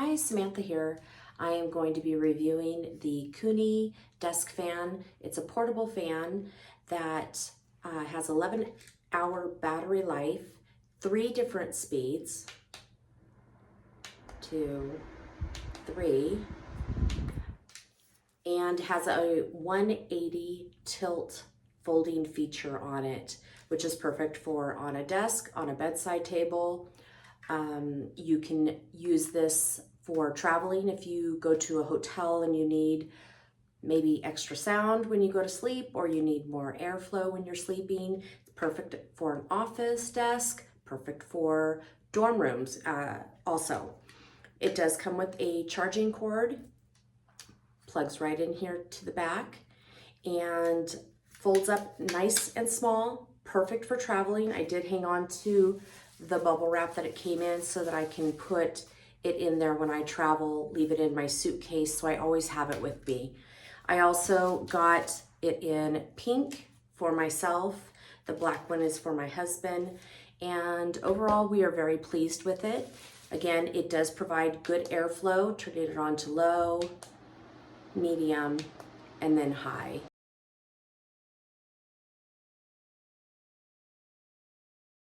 Hi, Samantha here. I am going to be reviewing the Koonie desk fan. It's a portable fan that has 11-hour battery life, 3 different speeds, 2, 3, and has a 180 tilt folding feature on it, which is perfect for on a desk, on a bedside table. You can use this for traveling if you go to a hotel and you need maybe extra sound when you go to sleep, or you need more airflow when you're sleeping. It's perfect for an office desk, perfect for dorm rooms also. It does come with a charging cord, plugs right in here to the back, and folds up nice and small, perfect for traveling. I did hang on to the bubble wrap that it came in so that I can put it in there when I travel, leave it in my suitcase, so I always have it with me. I also got it in pink for myself. The black one is for my husband. And overall, we are very pleased with it. Again, it does provide good airflow. Turn it on to low, medium, and then high.